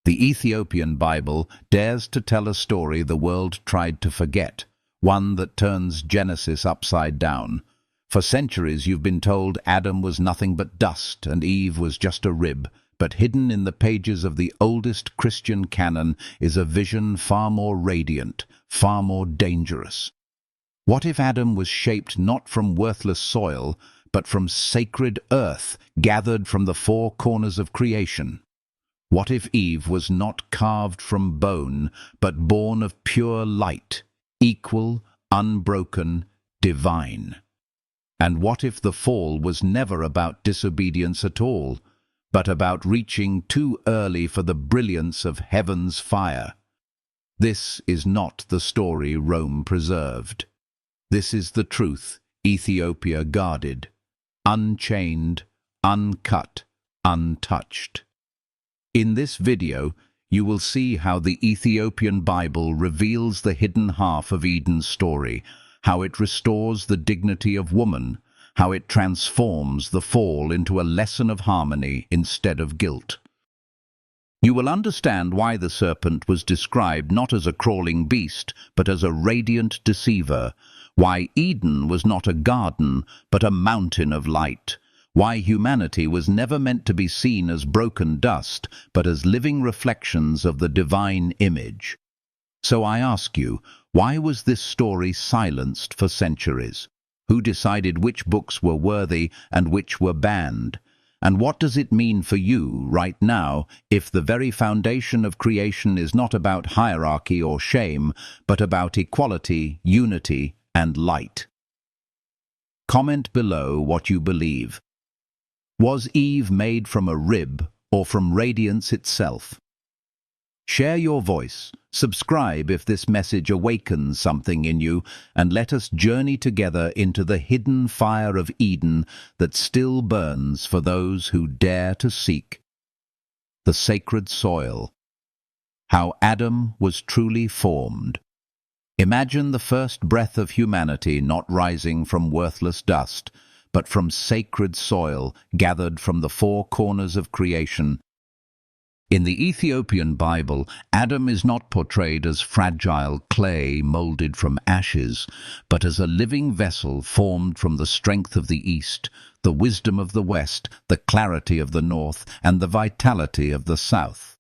The Ethiopian Bible dares to tell a story the world tried to forget, one that turns Genesis upside down. For centuries you've been told Adam was nothing but dust and Eve was just a rib, but hidden in the pages of the oldest Christian canon is a vision far more radiant, far more dangerous. What if Adam was shaped not from worthless soil, but from sacred earth gathered from the four corners of creation? What if Eve was not carved from bone, but born of pure light, equal, unbroken, divine? And what if the fall was never about disobedience at all, but about reaching too early for the brilliance of heaven's fire? This is not the story Rome preserved. This is the truth Ethiopia guarded, unchained, uncut, untouched. In this video, you will see how the Ethiopian Bible reveals the hidden half of Eden's story, how it restores the dignity of woman, how it transforms the fall into a lesson of harmony instead of guilt. You will understand why the serpent was described not as a crawling beast, but as a radiant deceiver, why Eden was not a garden, but a mountain of light, why humanity was never meant to be seen as broken dust, but as living reflections of the divine image. So I ask you, why was this story silenced for centuries? Who decided which books were worthy and which were banned? And what does it mean for you right now if the very foundation of creation is not about hierarchy or shame, but about equality, unity, and light? Comment below what you believe. Was Eve made from a rib or from radiance itself? Share your voice, subscribe if this message awakens something in you, and let us journey together into the hidden fire of Eden that still burns for those who dare to seek. The sacred soil. How Adam was truly formed. Imagine the first breath of humanity not rising from worthless dust, but from sacred soil gathered from the four corners of creation. In the Ethiopian Bible, Adam is not portrayed as fragile clay molded from ashes, but as a living vessel formed from the strength of the East, the wisdom of the West, the clarity of the North, and the vitality of the South.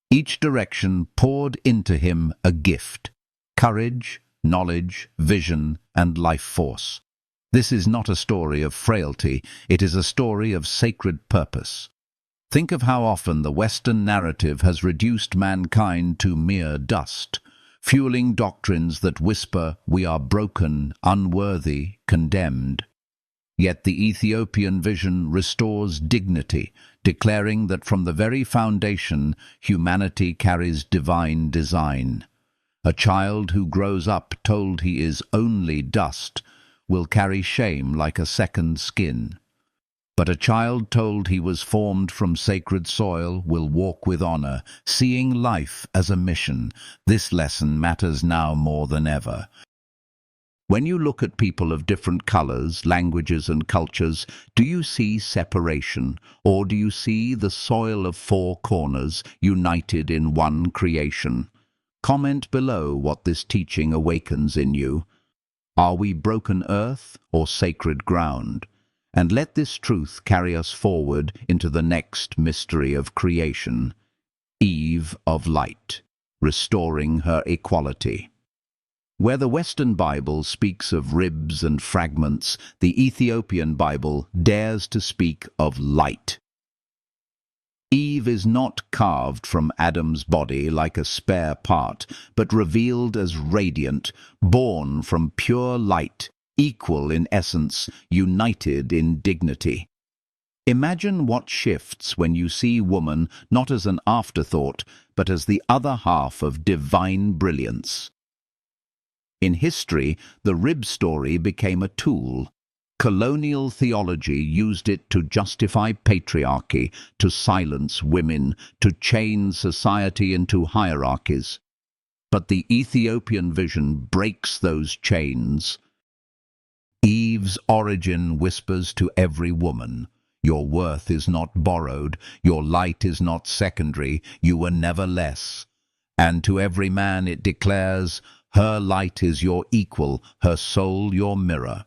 Each direction poured into him a gift: courage, knowledge, vision, and life force. This is not a story of frailty, it is a story of sacred purpose. Think of how often the Western narrative has reduced mankind to mere dust, fueling doctrines that whisper we are broken, unworthy, condemned. Yet the Ethiopian vision restores dignity, declaring that from the very foundation humanity carries divine design. A child who grows up told he is only dust will carry shame like a second skin. But a child told he was formed from sacred soil will walk with honor, seeing life as a mission. This lesson matters now more than ever. When you look at people of different colors, languages, and cultures, do you see separation, or do you see the soil of four corners united in one creation? Comment below what this teaching awakens in you. Are we broken earth or sacred ground? And let this truth carry us forward into the next mystery of creation, Eve of light, restoring her equality. Where the Western Bible speaks of ribs and fragments, the Ethiopian Bible dares to speak of light. Eve is not carved from Adam's body like a spare part, but revealed as radiant, born from pure light, equal in essence, united in dignity. Imagine what shifts when you see woman not as an afterthought, but as the other half of divine brilliance. In history, the rib story became a tool. Colonial theology used it to justify patriarchy, to silence women, to chain society into hierarchies. But the Ethiopian vision breaks those chains. Eve's origin whispers to every woman, Your worth is not borrowed, your light is not secondary, you were never less. And to every man it declares, her light is your equal, her soul your mirror.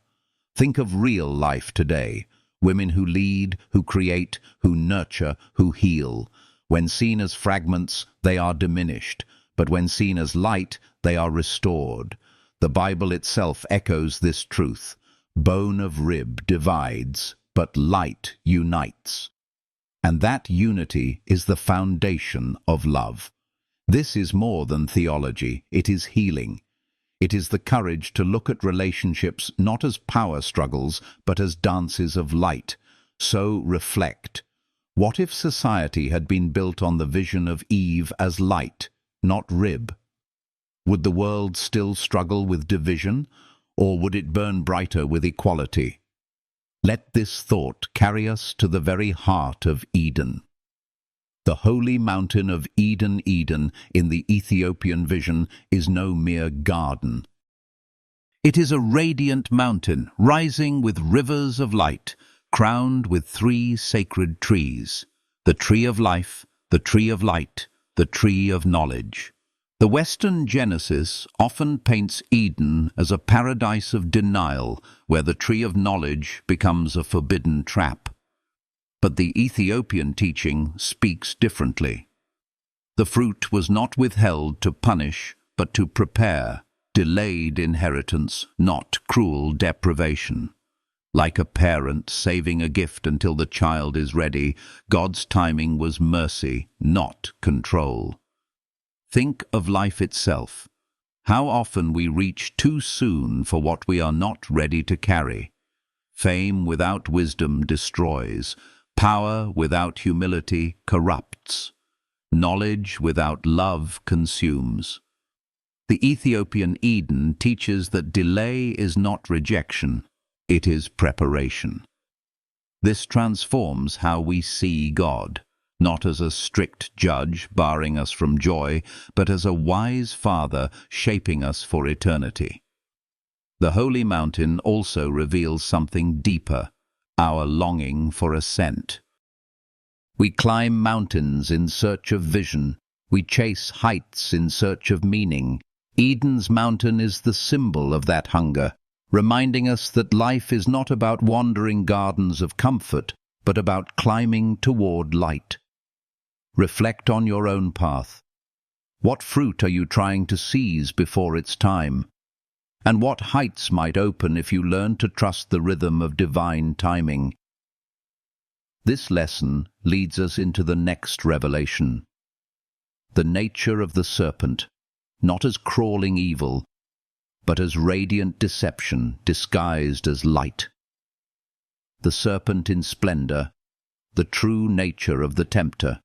Think of real life today. Women who lead, who create, who nurture, who heal. When seen as fragments, they are diminished, but when seen as light, they are restored. The Bible itself echoes this truth. Bone of rib divides, but light unites. And that unity is the foundation of love. This is more than theology, it is healing. It is the courage to look at relationships not as power struggles, but as dances of light. So reflect. What if society had been built on the vision of Eve as light, not rib? Would the world still struggle with division, or would it burn brighter with equality? Let this thought carry us to the very heart of Eden. The holy mountain of Eden in the Ethiopian vision is no mere garden. It is a radiant mountain rising with rivers of light, crowned with 3 sacred trees: the tree of life, the tree of light, the tree of knowledge. The Western Genesis often paints Eden as a paradise of denial, where the tree of knowledge becomes a forbidden trap. But the Ethiopian teaching speaks differently. The fruit was not withheld to punish, but to prepare, delayed inheritance, not cruel deprivation. Like a parent saving a gift until the child is ready, God's timing was mercy, not control. Think of life itself. How often we reach too soon for what we are not ready to carry. Fame without wisdom destroys. Power without humility corrupts. Knowledge without love consumes. The Ethiopian Eden teaches that delay is not rejection, it is preparation. This transforms how we see God, not as a strict judge barring us from joy, but as a wise Father shaping us for eternity. The holy mountain also reveals something deeper, our longing for ascent. We climb mountains in search of vision. We chase heights in search of meaning. Eden's mountain is the symbol of that hunger, reminding us that life is not about wandering gardens of comfort, but about climbing toward light. Reflect on your own path. What fruit are you trying to seize before its time? And what heights might open if you learn to trust the rhythm of divine timing? This lesson leads us into the next revelation. The nature of the serpent, not as crawling evil, but as radiant deception disguised as light. The serpent in splendor, the true nature of the tempter.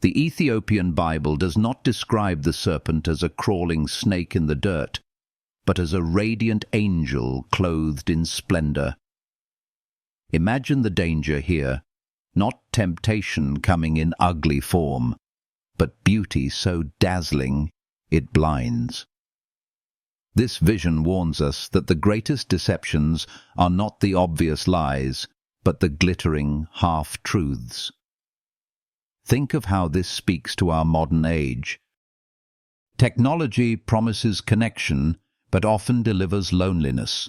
The Ethiopian Bible does not describe the serpent as a crawling snake in the dirt, but as a radiant angel clothed in splendor. Imagine the danger here, not temptation coming in ugly form, but beauty so dazzling it blinds. This vision warns us that the greatest deceptions are not the obvious lies, but the glittering half-truths. Think of how this speaks to our modern age. Technology promises connection, but often delivers loneliness.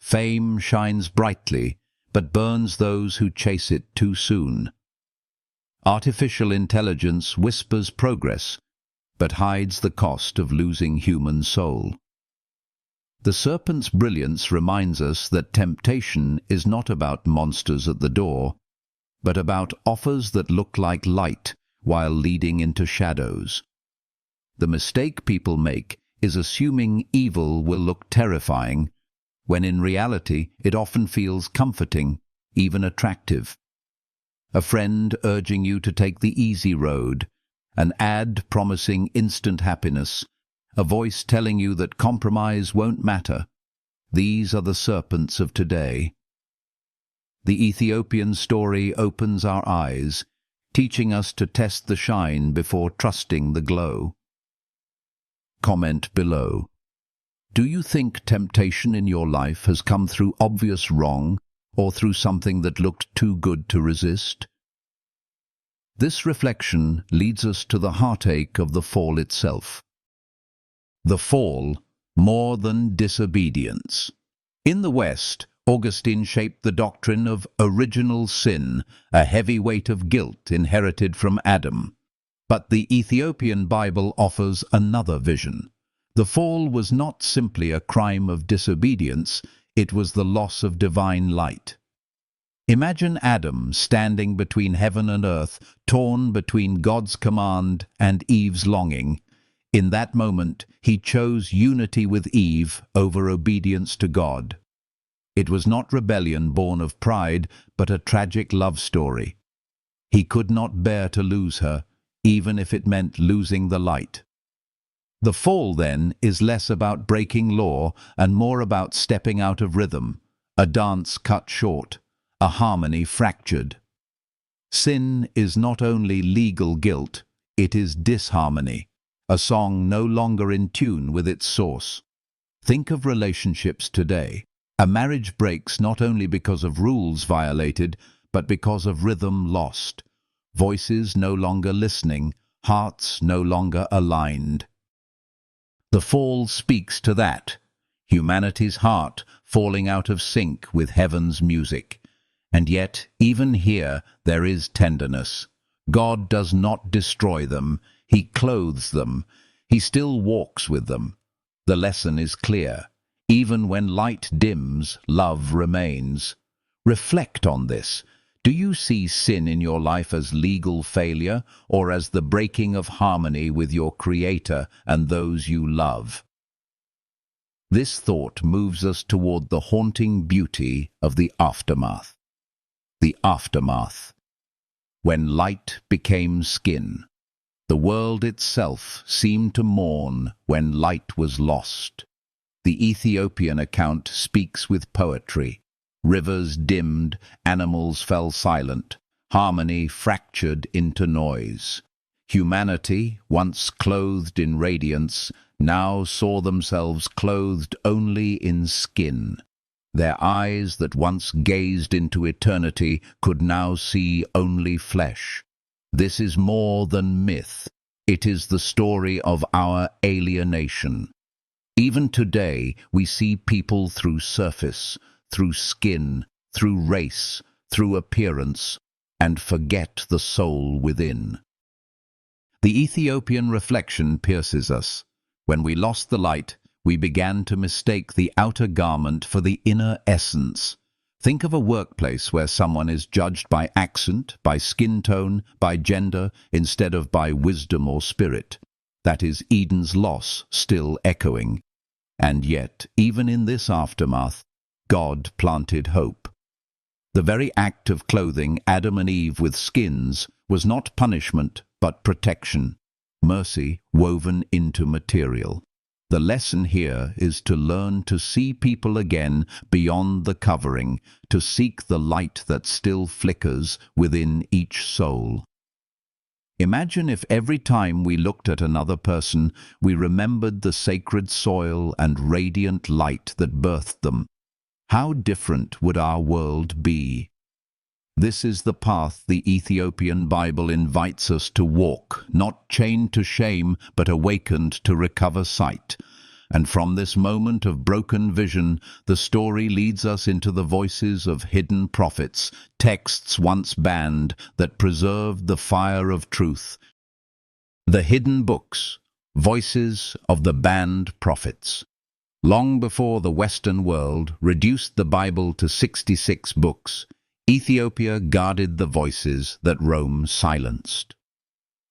Fame shines brightly, but burns those who chase it too soon. Artificial intelligence whispers progress, but hides the cost of losing human soul. The serpent's brilliance reminds us that temptation is not about monsters at the door, but about offers that look like light while leading into shadows. The mistake people make is assuming evil will look terrifying, when in reality it often feels comforting, even attractive. A friend urging you to take the easy road, an ad promising instant happiness, a voice telling you that compromise won't matter. These are the serpents of today. The Ethiopian story opens our eyes, teaching us to test the shine before trusting the glow. Comment below. Do you think temptation in your life has come through obvious wrong, or through something that looked too good to resist? This reflection leads us to the heartache of the fall itself. The fall, more than disobedience. In the West, Augustine shaped the doctrine of original sin, a heavy weight of guilt inherited from Adam. But the Ethiopian Bible offers another vision. The fall was not simply a crime of disobedience, it was the loss of divine light. Imagine Adam standing between heaven and earth, torn between God's command and Eve's longing. In that moment, he chose unity with Eve over obedience to God. It was not rebellion born of pride, but a tragic love story. He could not bear to lose her, even if it meant losing the light. The fall, then, is less about breaking law and more about stepping out of rhythm, a dance cut short, a harmony fractured. Sin is not only legal guilt, it is disharmony, a song no longer in tune with its source. Think of relationships today. A marriage breaks not only because of rules violated, but because of rhythm lost. Voices no longer listening, hearts no longer aligned. The fall speaks to that, humanity's heart falling out of sync with heaven's music. And yet, even here, there is tenderness. God does not destroy them, He clothes them. He still walks with them. The lesson is clear. Even when light dims, love remains. Reflect on this. Do you see sin in your life as legal failure or as the breaking of harmony with your Creator and those you love? This thought moves us toward the haunting beauty of the aftermath. The aftermath. When light became skin. The world itself seemed to mourn when light was lost. The Ethiopian account speaks with poetry. Rivers dimmed, animals fell silent, harmony fractured into noise. Humanity, once clothed in radiance, now saw themselves clothed only in skin. Their eyes that once gazed into eternity could now see only flesh. This is more than myth. It is the story of our alienation. Even today, we see people through surface, through skin, through race, through appearance, and forget the soul within. The Ethiopian reflection pierces us. When we lost the light, we began to mistake the outer garment for the inner essence. Think of a workplace where someone is judged by accent, by skin tone, by gender, instead of by wisdom or spirit. That is Eden's loss still echoing. And yet, even in this aftermath, God planted hope. The very act of clothing Adam and Eve with skins was not punishment, but protection, mercy woven into material. The lesson here is to learn to see people again beyond the covering, to seek the light that still flickers within each soul. Imagine if every time we looked at another person, we remembered the sacred soil and radiant light that birthed them. How different would our world be? This is the path the Ethiopian Bible invites us to walk, not chained to shame, but awakened to recover sight. And from this moment of broken vision, the story leads us into the voices of hidden prophets, texts once banned that preserved the fire of truth. The hidden books, voices of the banned prophets. Long before the Western world reduced the Bible to 66 books, Ethiopia guarded the voices that Rome silenced.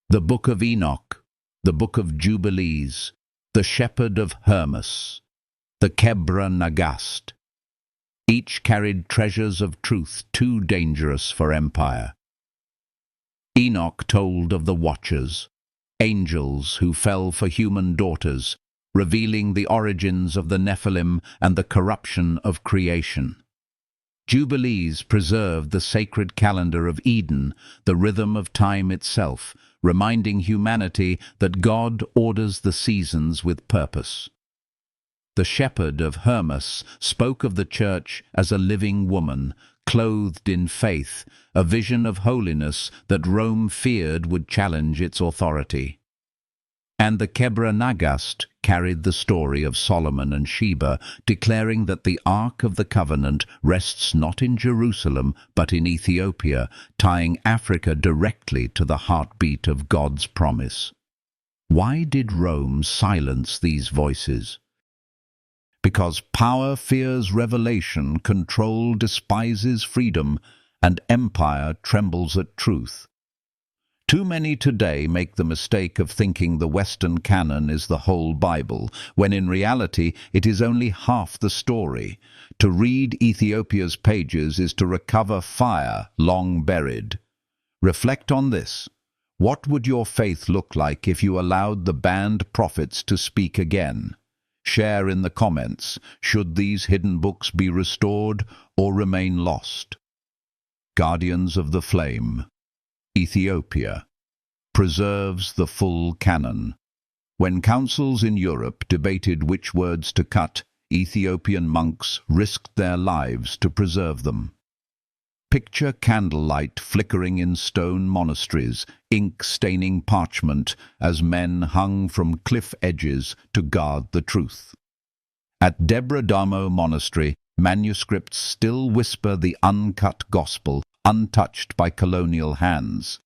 The Book of Enoch, the Book of Jubilees, the Shepherd of Hermas, the Kebra Nagast. Each carried treasures of truth too dangerous for empire. Enoch told of the Watchers, angels who fell for human daughters, revealing the origins of the Nephilim and the corruption of creation. Jubilees preserved the sacred calendar of Eden, the rhythm of time itself, reminding humanity that God orders the seasons with purpose. The Shepherd of Hermas spoke of the Church as a living woman, clothed in faith, a vision of holiness that Rome feared would challenge its authority. And the Kebra Nagast carried the story of Solomon and Sheba, declaring that the Ark of the Covenant rests not in Jerusalem but in Ethiopia, tying Africa directly to the heartbeat of God's promise. Why did Rome silence these voices? Because power fears revelation, control despises freedom, and empire trembles at truth. Too many today make the mistake of thinking the Western canon is the whole Bible, when in reality it is only half the story. To read Ethiopia's pages is to recover fire long buried. Reflect on this. What would your faith look like if you allowed the banned prophets to speak again? Share in the comments. Should these hidden books be restored or remain lost? Guardians of the Flame. Ethiopia preserves the full canon. When councils in Europe debated which words to cut, Ethiopian monks risked their lives to preserve them. Picture candlelight flickering in stone monasteries, ink staining parchment as men hung from cliff edges to guard the truth. At Debre Damo Monastery, manuscripts still whisper the uncut gospel, untouched by colonial hands.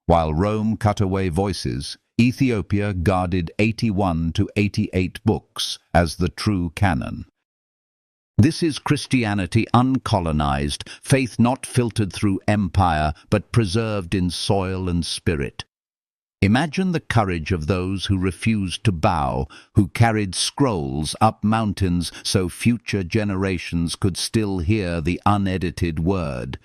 While Rome cut away voices, Ethiopia guarded 81 to 88 books as the true canon. This is Christianity uncolonized, faith not filtered through empire, but preserved in soil and spirit. Imagine the courage of those who refused to bow, who carried scrolls up mountains so future generations could still hear the unedited word.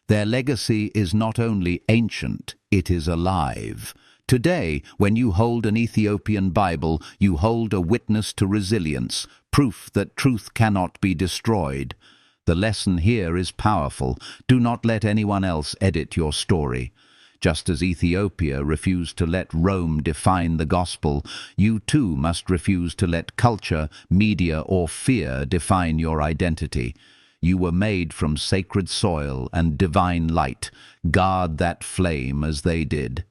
Their legacy is not only ancient, it is alive. Today, when you hold an Ethiopian Bible, you hold a witness to resilience, proof that truth cannot be destroyed. The lesson here is powerful. Do not let anyone else edit your story. Just as Ethiopia refused to let Rome define the gospel, you too must refuse to let culture, media, or fear define your identity. You were made from sacred soil and divine light. Guard that flame as they did.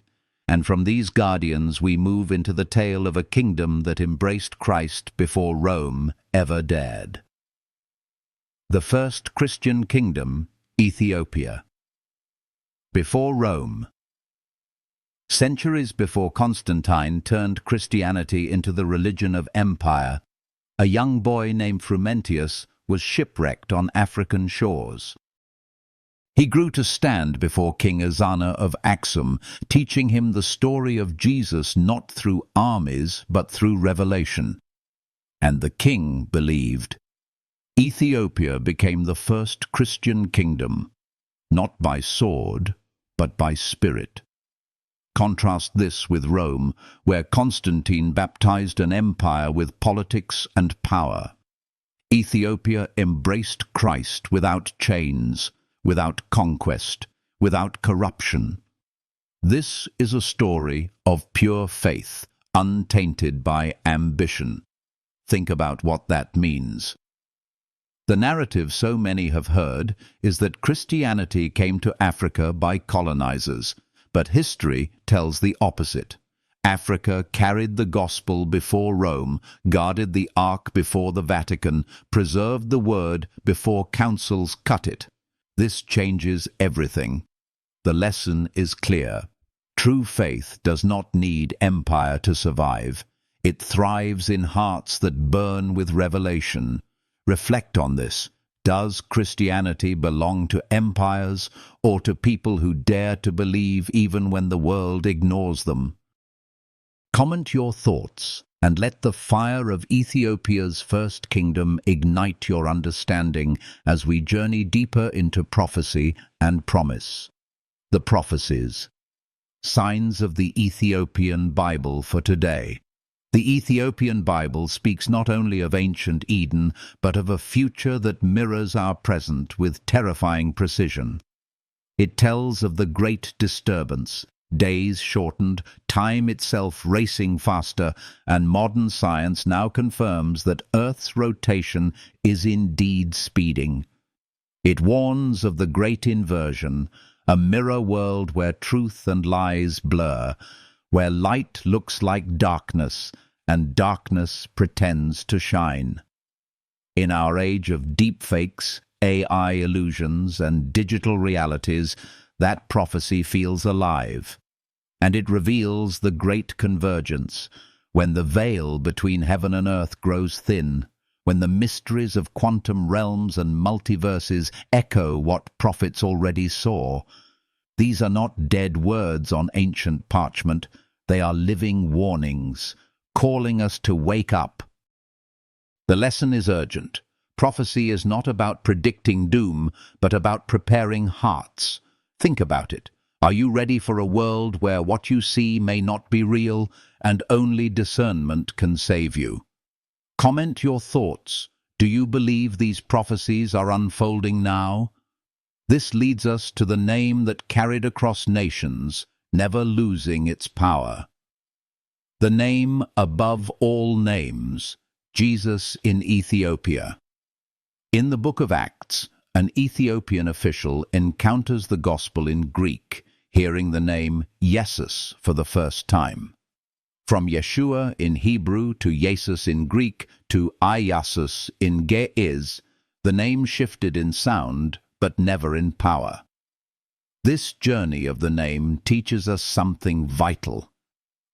And from these guardians we move into the tale of a kingdom that embraced Christ before Rome ever dared. The first Christian kingdom, Ethiopia. Before Rome. Centuries before Constantine turned Christianity into the religion of empire, a young boy named Frumentius was shipwrecked on African shores. He grew to stand before King Ezana of Aksum, teaching him the story of Jesus not through armies but through revelation. And the king believed. Ethiopia became the first Christian kingdom, not by sword but by spirit. Contrast this with Rome, where Constantine baptized an empire with politics and power. Ethiopia embraced Christ without chains, without conquest, without corruption. This is a story of pure faith, untainted by ambition. Think about what that means. The narrative so many have heard is that Christianity came to Africa by colonizers, but history tells the opposite. Africa carried the gospel before Rome, guarded the Ark before the Vatican, preserved the word before councils cut it. This changes everything. The lesson is clear. True faith does not need empire to survive. It thrives in hearts that burn with revelation. Reflect on this. Does Christianity belong to empires or to people who dare to believe even when the world ignores them? Comment your thoughts and let the fire of Ethiopia's first kingdom ignite your understanding as we journey deeper into prophecy and promise. The prophecies. Signs of the Ethiopian Bible for today. The Ethiopian Bible speaks not only of ancient Eden, but of a future that mirrors our present with terrifying precision. It tells of the Great Disturbance, days shortened, time itself racing faster, and modern science now confirms that Earth's rotation is indeed speeding. It warns of the great inversion, a mirror world where truth and lies blur, where light looks like darkness and darkness pretends to shine. In our age of deepfakes, AI illusions, and digital realities, that prophecy feels alive. And it reveals the great convergence, when the veil between heaven and earth grows thin, when the mysteries of quantum realms and multiverses echo what prophets already saw. These are not dead words on ancient parchment, they are living warnings, calling us to wake up. The lesson is urgent. Prophecy is not about predicting doom, but about preparing hearts. Think about it. Are you ready for a world where what you see may not be real, and only discernment can save you? Comment your thoughts. Do you believe these prophecies are unfolding now? This leads us to the name that carried across nations, never losing its power. The name above all names, Jesus in Ethiopia. In the book of Acts, an Ethiopian official encounters the gospel in Greek, hearing the name Jesus for the first time. From Yeshua in Hebrew to Jesus in Greek to Iasus in Ge'ez, the name shifted in sound but never in power. This journey of the name teaches us something vital.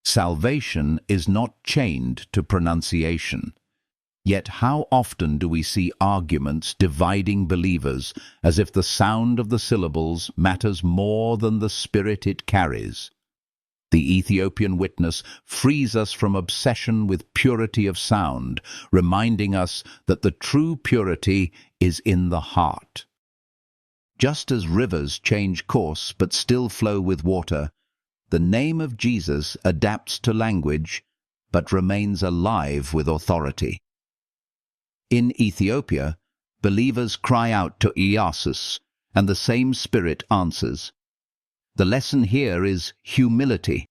Salvation is not chained to pronunciation. Yet how often do we see arguments dividing believers as if the sound of the syllables matters more than the spirit it carries? The Ethiopian witness frees us from obsession with purity of sound, reminding us that the true purity is in the heart. Just as rivers change course but still flow with water, the name of Jesus adapts to language but remains alive with authority. In Ethiopia, believers cry out to Iasus, and the same Spirit answers. The lesson here is humility.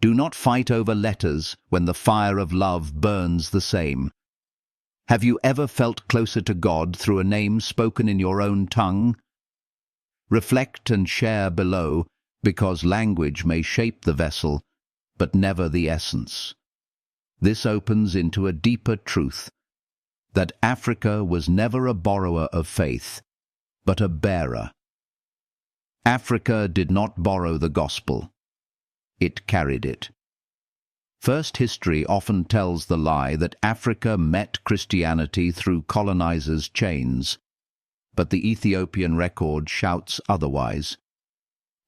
Do not fight over letters when the fire of love burns the same. Have you ever felt closer to God through a name spoken in your own tongue? Reflect and share below, because language may shape the vessel, but never the essence. This opens into a deeper truth, that Africa was never a borrower of faith, but a bearer. Africa did not borrow the gospel. It carried it. First history often tells the lie that Africa met Christianity through colonizers' chains, but the Ethiopian record shouts otherwise.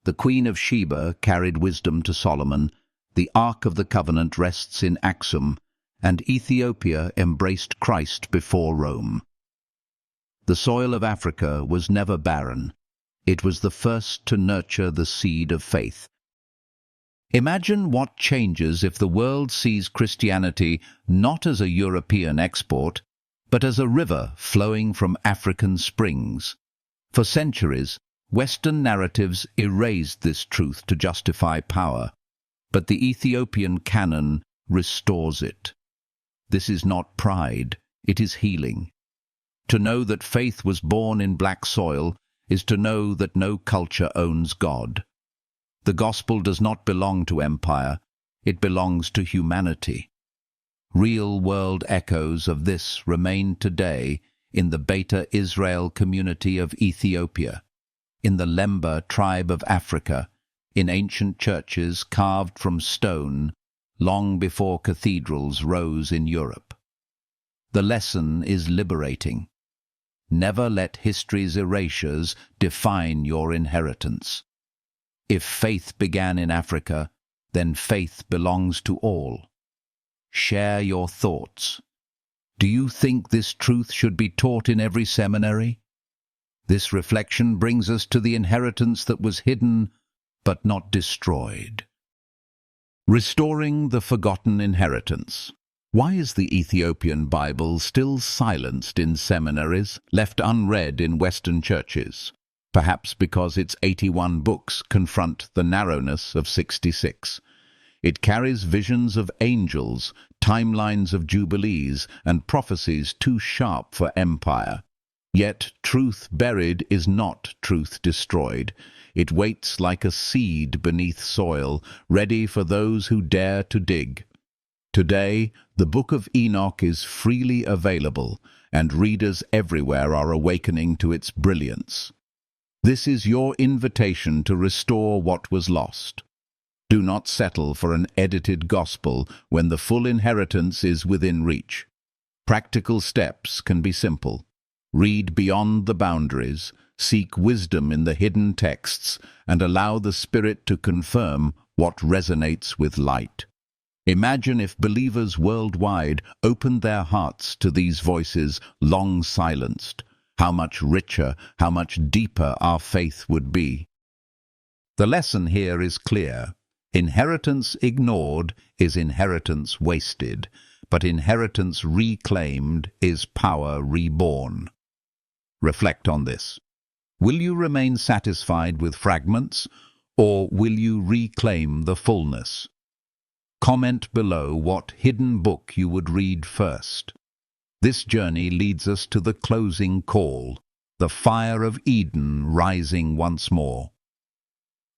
The Queen of Sheba carried wisdom to Solomon, the Ark of the Covenant rests in Aksum, and Ethiopia embraced Christ before Rome. The soil of Africa was never barren. It was the first to nurture the seed of faith. Imagine what changes if the world sees Christianity not as a European export, but as a river flowing from African springs. For centuries, Western narratives erased this truth to justify power, but the Ethiopian canon restores it. This is not pride, it is healing. To know that faith was born in black soil is to know that no culture owns God. The gospel does not belong to empire, it belongs to humanity. Real-world echoes of this remain today in the Beta Israel community of Ethiopia, in the Lemba tribe of Africa, in ancient churches carved from stone long before cathedrals rose in Europe. The lesson is liberating. Never let history's erasures define your inheritance. If faith began in Africa, then faith belongs to all. Share your thoughts. Do you think this truth should be taught in every seminary? This reflection brings us to the inheritance that was hidden but not destroyed. Restoring the forgotten inheritance. Why is the Ethiopian Bible still silenced in seminaries, left unread in Western churches? Perhaps because its 81 books confront the narrowness of 66. It carries visions of angels, timelines of jubilees, and prophecies too sharp for empire. Yet truth buried is not truth destroyed. It waits like a seed beneath soil, ready for those who dare to dig. Today, the Book of Enoch is freely available, and readers everywhere are awakening to its brilliance. This is your invitation to restore what was lost. Do not settle for an edited gospel when the full inheritance is within reach. Practical steps can be simple. Read beyond the boundaries, seek wisdom in the hidden texts, and allow the Spirit to confirm what resonates with light. Imagine if believers worldwide opened their hearts to these voices long silenced. How much richer, how much deeper our faith would be. The lesson here is clear. Inheritance ignored is inheritance wasted, but inheritance reclaimed is power reborn. Reflect on this. Will you remain satisfied with fragments, or will you reclaim the fullness? Comment below what hidden book you would read first. This journey leads us to the closing call, the fire of Eden rising once more.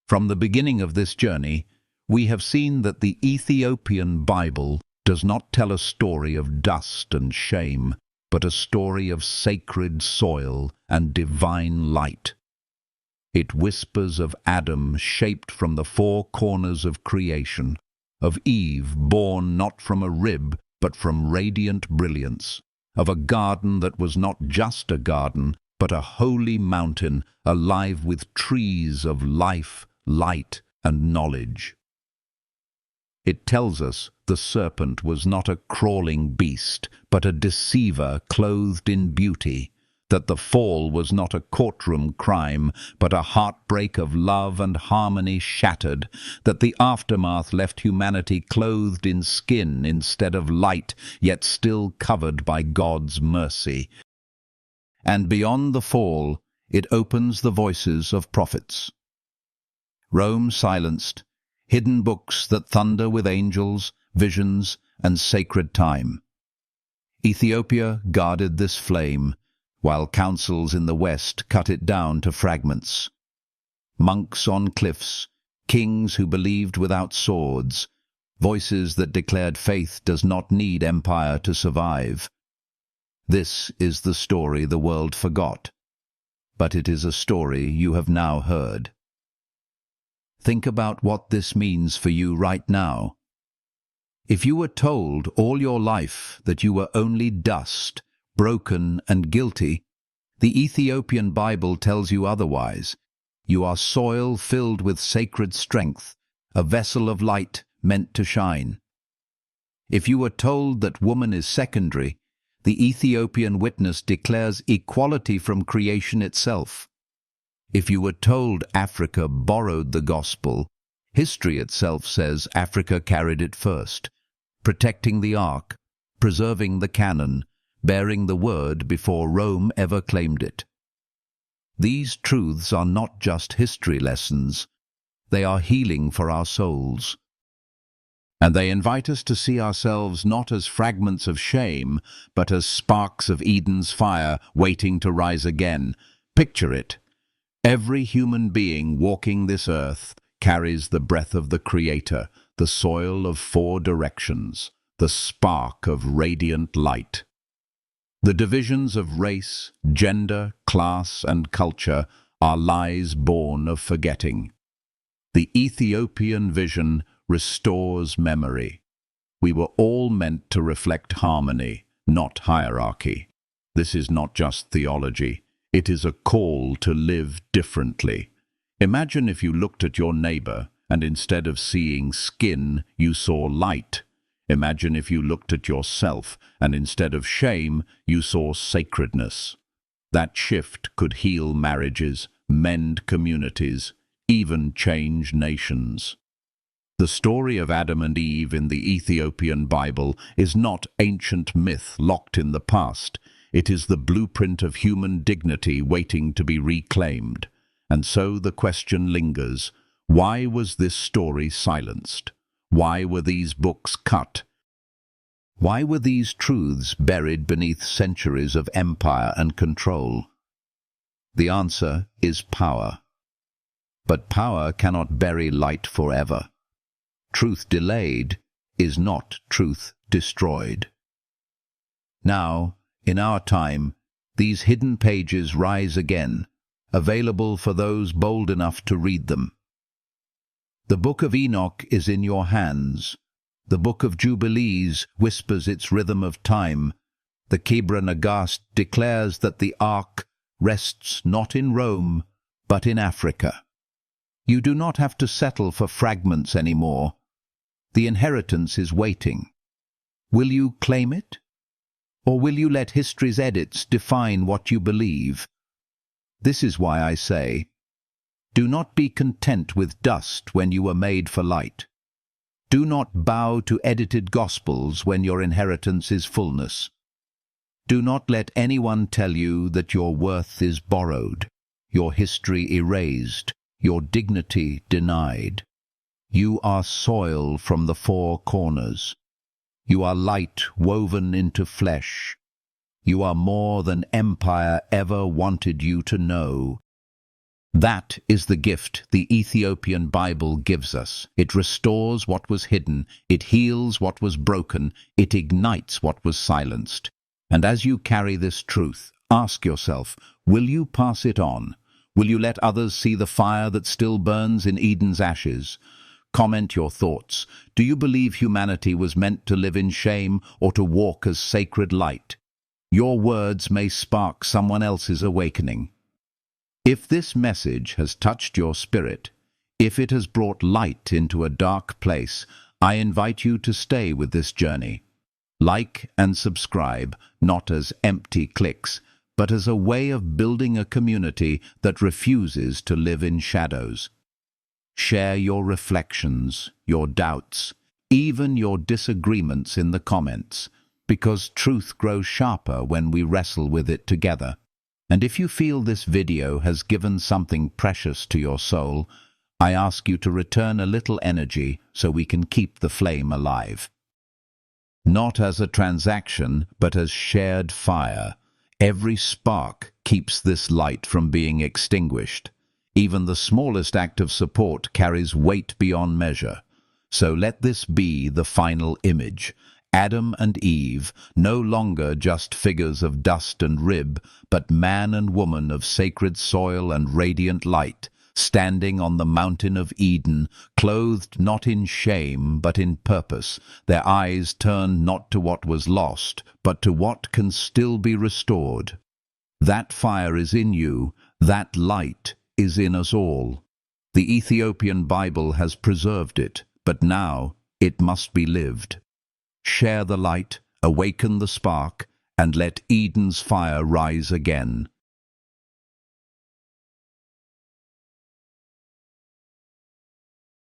From the beginning of this journey, we have seen that the Ethiopian Bible does not tell a story of dust and shame, but a story of sacred soil and divine light. It whispers of Adam shaped from the four corners of creation, of Eve born not from a rib but from radiant brilliance, of a garden that was not just a garden but a holy mountain alive with trees of life, light, and knowledge. It tells us the serpent was not a crawling beast, but a deceiver clothed in beauty, that the fall was not a courtroom crime, but a heartbreak of love and harmony shattered, that the aftermath left humanity clothed in skin instead of light, yet still covered by God's mercy. And beyond the fall, it opens the voices of prophets. Rome silenced, hidden books that thunder with angels, visions, and sacred time. Ethiopia guarded this flame, while councils in the West cut it down to fragments. Monks on cliffs, kings who believed without swords, voices that declared faith does not need empire to survive. This is the story the world forgot, but it is a story you have now heard. Think about what this means for you right now. If you were told all your life that you were only dust, broken and guilty, the Ethiopian Bible tells you otherwise. You are soil filled with sacred strength, a vessel of light meant to shine. If you were told that woman is secondary, the Ethiopian witness declares equality from creation itself. If you were told Africa borrowed the gospel, history itself says Africa carried it first, protecting the ark, preserving the canon, bearing the word before Rome ever claimed it. These truths are not just history lessons, they are healing for our souls. And they invite us to see ourselves not as fragments of shame, but as sparks of Eden's fire waiting to rise again. Picture it. Every human being walking this earth carries the breath of the Creator, the soil of four directions, the spark of radiant light. The divisions of race, gender, class, and culture are lies born of forgetting. The Ethiopian vision restores memory. We were all meant to reflect harmony, not hierarchy. This is not just theology. It is a call to live differently. Imagine if you looked at your neighbor and instead of seeing skin, you saw light. Imagine if you looked at yourself and instead of shame, you saw sacredness. That shift could heal marriages, mend communities, even change nations. The story of Adam and Eve in the Ethiopian Bible is not ancient myth locked in the past. It is the blueprint of human dignity waiting to be reclaimed. And so the question lingers, why was this story silenced? Why were these books cut? Why were these truths buried beneath centuries of empire and control? The answer is power. But power cannot bury light forever. Truth delayed is not truth destroyed. Now, in our time, these hidden pages rise again, available for those bold enough to read them. The Book of Enoch is in your hands. The Book of Jubilees whispers its rhythm of time. The Kebra Nagast declares that the Ark rests not in Rome, but in Africa. You do not have to settle for fragments anymore. The inheritance is waiting. Will you claim it? Or will you let history's edits define what you believe? This is why I say, do not be content with dust when you were made for light. Do not bow to edited gospels when your inheritance is fullness. Do not let anyone tell you that your worth is borrowed, your history erased, your dignity denied. You are soil from the four corners. You are light woven into flesh. You are more than empire ever wanted you to know. That is the gift the Ethiopian Bible gives us. It restores what was hidden, it heals what was broken, it ignites what was silenced. And as you carry this truth, ask yourself, will you pass it on? Will you let others see the fire that still burns in Eden's ashes? Comment your thoughts. Do you believe humanity was meant to live in shame or to walk as sacred light? Your words may spark someone else's awakening. If this message has touched your spirit, if it has brought light into a dark place, I invite you to stay with this journey. Like and subscribe, not as empty clicks, but as a way of building a community that refuses to live in shadows. Share your reflections, your doubts, even your disagreements in the comments, because truth grows sharper when we wrestle with it together. And if you feel this video has given something precious to your soul, I ask you to return a little energy so we can keep the flame alive. Not as a transaction, but as shared fire. Every spark keeps this light from being extinguished. Even the smallest act of support carries weight beyond measure. So let this be the final image. Adam and Eve, no longer just figures of dust and rib, but man and woman of sacred soil and radiant light, standing on the mountain of Eden, clothed not in shame but in purpose, their eyes turned not to what was lost, but to what can still be restored. That fire is in you, that light is in us all. The Ethiopian Bible has preserved it, but now it must be lived. Share the light, awaken the spark, and let Eden's fire rise again.